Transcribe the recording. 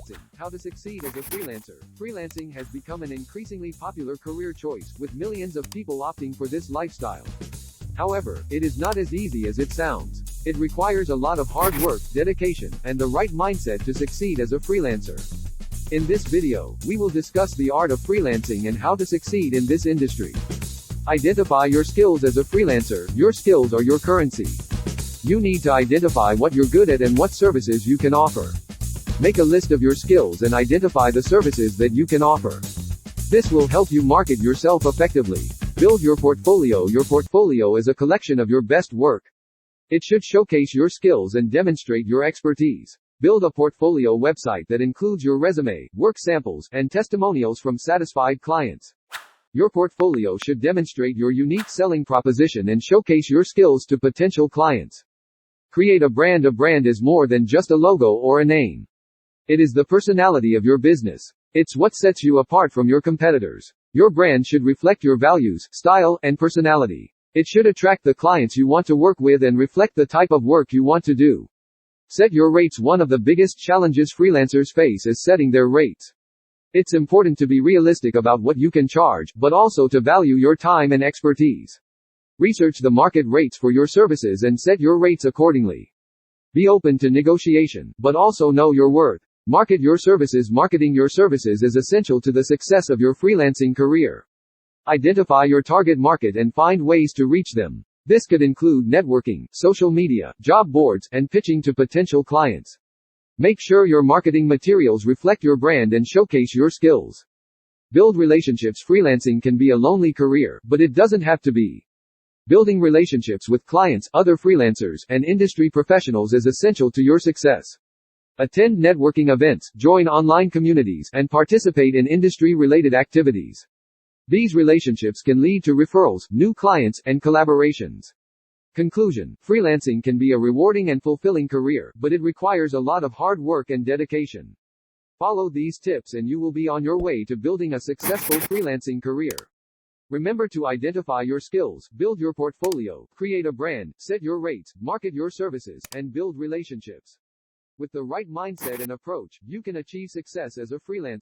freelancing, how to succeed as a freelancer. Freelancing has become an increasingly popular career choice, with millions of people opting for this lifestyle. However, it is not as easy as it sounds. It requires a lot of hard work, dedication, and the right mindset to succeed as a freelancer. In this video, we will discuss the art of freelancing and how to succeed in this industry. Identify your skills as a freelancer. Your skills are your currency. You need to identify what you're good at and what services you can offer. Make a list of your skills and identify the services that you can offer. This will help you market yourself effectively. Build your portfolio. Your portfolio is a collection of your best work. It should showcase your skills and demonstrate your expertise. Build a portfolio website that includes your resume, work samples, and testimonials from satisfied clients. Your portfolio should demonstrate your unique selling proposition and showcase your skills to potential clients. Create a brand. A brand is more than just a logo or a name. It is the personality of your business. It's what sets you apart from your competitors. Your brand should reflect your values, style, and personality. It should attract the clients you want to work with and reflect the type of work you want to do. Set your rates. One of the biggest challenges freelancers face is setting their rates. It's important to be realistic about what you can charge, but also to value your time and expertise. Research the market rates for your services and set your rates accordingly. Be open to negotiation, but also know your worth. Market your services. Marketing your services is essential to the success of your freelancing career. Identify your target market and find ways to reach them. This could include networking, social media, job boards, and pitching to potential clients. Make sure your marketing materials reflect your brand and showcase your skills. Build relationships. Freelancing can be a lonely career, but it doesn't have to be. Building relationships with clients, other freelancers, and industry professionals is essential to your success. Attend networking events, join online communities, and participate in industry-related activities. These relationships can lead to referrals, new clients, and collaborations. Conclusion: freelancing can be a rewarding and fulfilling career, but it requires a lot of hard work and dedication. Follow these tips and you will be on your way to building a successful freelancing career. Remember to identify your skills, build your portfolio, create a brand, set your rates, market your services, and build relationships. With the right mindset and approach, you can achieve success as a freelancer.